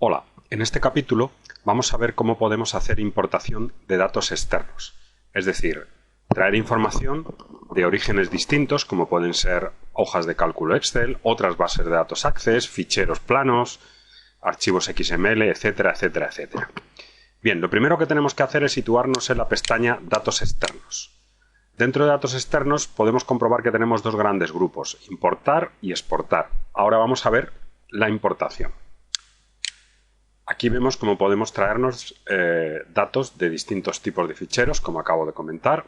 Hola, en este capítulo vamos a ver cómo podemos hacer importación de datos externos, es decir, traer información de orígenes distintos como pueden ser hojas de cálculo Excel, otras bases de datos Access, ficheros planos, archivos XML, etcétera, etcétera, etcétera. Bien, lo primero que tenemos que hacer es situarnos en la pestaña Datos externos. Dentro de datos externos podemos comprobar que tenemos dos grandes grupos, importar y exportar. Ahora vamos a ver la importación. Aquí vemos cómo podemos traernos datos de distintos tipos de ficheros, como acabo de comentar.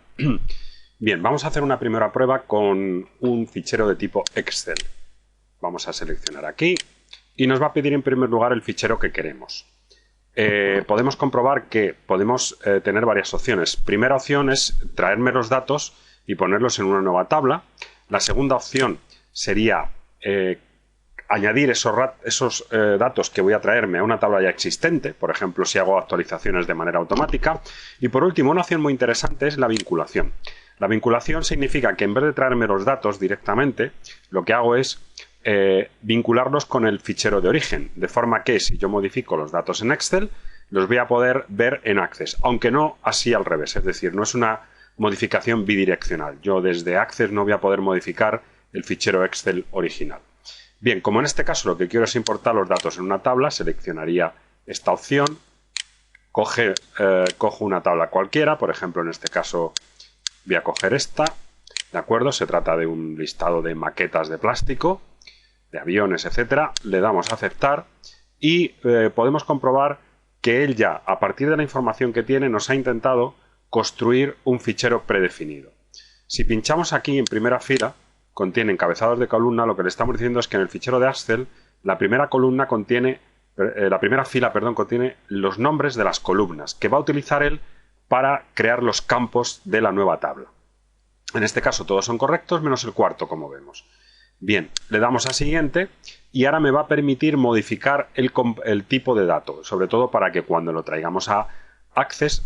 Bien, vamos a hacer una primera prueba con un fichero de tipo Excel. Vamos a seleccionar aquí y nos va a pedir en primer lugar el fichero que queremos. Podemos comprobar que podemos tener varias opciones. Primera opción es traerme los datos y ponerlos en una nueva tabla. La segunda opción sería añadir esos datos que voy a traerme a una tabla ya existente, por ejemplo, si hago actualizaciones de manera automática. Y por último, una opción muy interesante es la vinculación. La vinculación significa que en vez de traerme los datos directamente, lo que hago es vincularlos con el fichero de origen, de forma que si yo modifico los datos en Excel, los voy a poder ver en Access, aunque no así al revés, es decir, no es una modificación bidireccional. Yo desde Access no voy a poder modificar el fichero Excel original. Bien, como en este caso lo que quiero es importar los datos en una tabla, seleccionaría esta opción, cojo una tabla cualquiera, por ejemplo en este caso voy a coger esta, ¿de acuerdo? Se trata de un listado de maquetas de plástico, de aviones, etcétera. Le damos a aceptar y podemos comprobar que él ya, a partir de la información que tiene, nos ha intentado construir un fichero predefinido. Si pinchamos aquí en primera fila, contiene encabezados de columna, lo que le estamos diciendo es que en el fichero de Excel la primera columna contiene, la primera fila, perdón, contiene los nombres de las columnas que va a utilizar él para crear los campos de la nueva tabla. En este caso todos son correctos menos el cuarto, como vemos. Bien, le damos a siguiente y ahora me va a permitir modificar el tipo de dato, sobre todo para que cuando lo traigamos a Access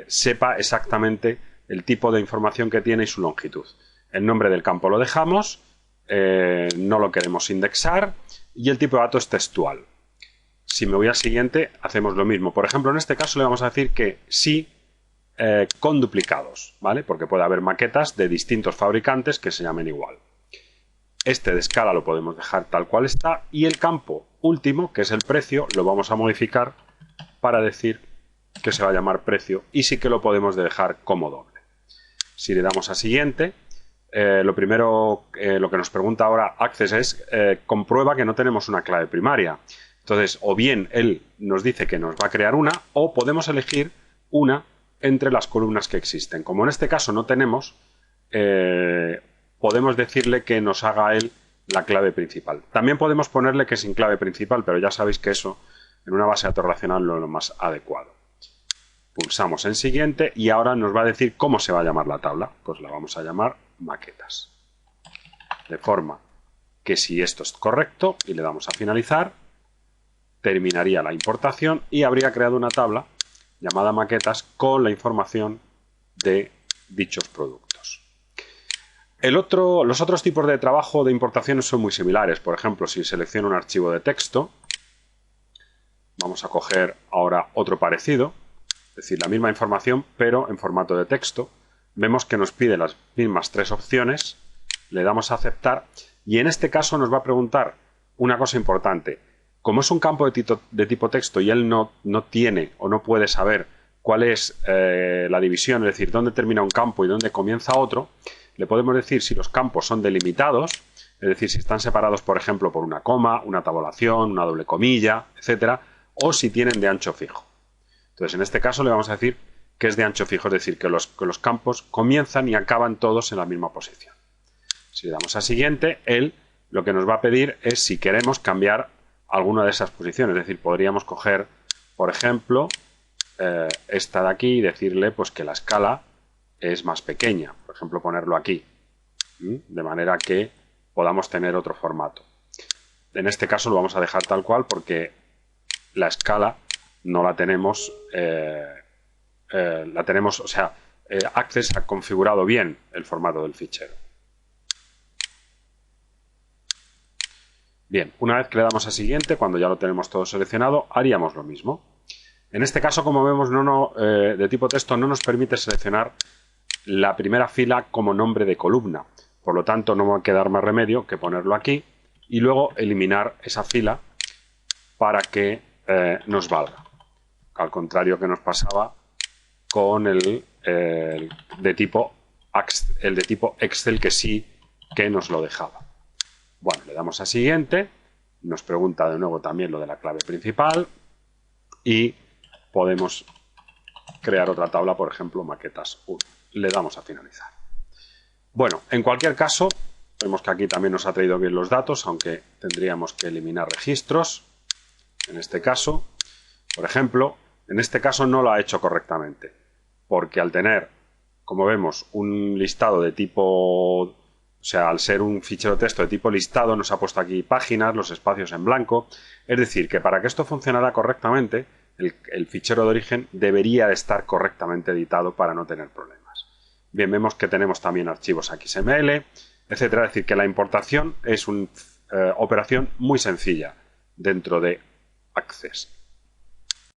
sepa exactamente el tipo de información que tiene y su longitud. El nombre del campo lo dejamos, no lo queremos indexar y el tipo de dato es textual. Si me voy al siguiente, hacemos lo mismo. Por ejemplo, en este caso le vamos a decir que sí con duplicados, ¿vale? Porque puede haber maquetas de distintos fabricantes que se llamen igual. Este de escala lo podemos dejar tal cual está y el campo último, que es el precio, lo vamos a modificar para decir que se va a llamar precio y sí que lo podemos dejar como doble. Si le damos a siguiente, lo primero, lo que nos pregunta ahora Access es comprueba que no tenemos una clave primaria. Entonces, o bien él nos dice que nos va a crear una o podemos elegir una entre las columnas que existen. Como en este caso no tenemos, podemos decirle que nos haga él la clave principal. También podemos ponerle que sin clave principal, pero ya sabéis que eso en una base de datos relacional no es lo más adecuado. Pulsamos en siguiente y ahora nos va a decir cómo se va a llamar la tabla. Pues la vamos a llamar maquetas. De forma que si esto es correcto y le damos a finalizar, terminaría la importación y habría creado una tabla llamada maquetas con la información de dichos productos. Los otros tipos de trabajo de importaciones son muy similares. Por ejemplo, si selecciono un archivo de texto, vamos a coger ahora otro parecido, es decir, la misma información pero en formato de texto. Vemos que nos pide las mismas tres opciones, le damos a aceptar y en este caso nos va a preguntar una cosa importante. Como es un campo de tipo texto y él no tiene o no puede saber cuál es la división, es decir, dónde termina un campo y dónde comienza otro, le podemos decir si los campos son delimitados, es decir, si están separados, por ejemplo, por una coma, una tabulación, una doble comilla, etcétera, o si tienen de ancho fijo. Entonces, en este caso le vamos a decir que es de ancho fijo, es decir, que los campos comienzan y acaban todos en la misma posición. Si le damos a siguiente, él lo que nos va a pedir es si queremos cambiar alguna de esas posiciones, es decir, podríamos coger, por ejemplo, esta de aquí y decirle pues que la escala es más pequeña, por ejemplo, ponerlo aquí, de manera que podamos tener otro formato. En este caso lo vamos a dejar tal cual porque la escala no la tenemos, o sea, Access ha configurado bien el formato del fichero. Bien, una vez que le damos a siguiente, cuando ya lo tenemos todo seleccionado, haríamos lo mismo. En este caso, como vemos, de tipo texto no nos permite seleccionar la primera fila como nombre de columna. Por lo tanto, no va a quedar más remedio que ponerlo aquí y luego eliminar esa fila para que nos valga. Al contrario que nos pasaba con el de tipo Excel, que sí que nos lo dejaba. Bueno, le damos a siguiente, nos pregunta de nuevo también lo de la clave principal y podemos crear otra tabla, por ejemplo, maquetas 1. Le damos a finalizar. Bueno, en cualquier caso, vemos que aquí también nos ha traído bien los datos, aunque tendríamos que eliminar registros. En este caso, por ejemplo, en este caso no lo ha hecho correctamente, porque al tener, como vemos, un listado de tipo... O sea, al ser un fichero texto de tipo listado, nos ha puesto aquí páginas, los espacios en blanco. Es decir, que para que esto funcionara correctamente, el fichero de origen debería de estar correctamente editado para no tener problemas. Bien, vemos que tenemos también archivos XML, etcétera. Es decir, que la importación es una operación muy sencilla dentro de Access.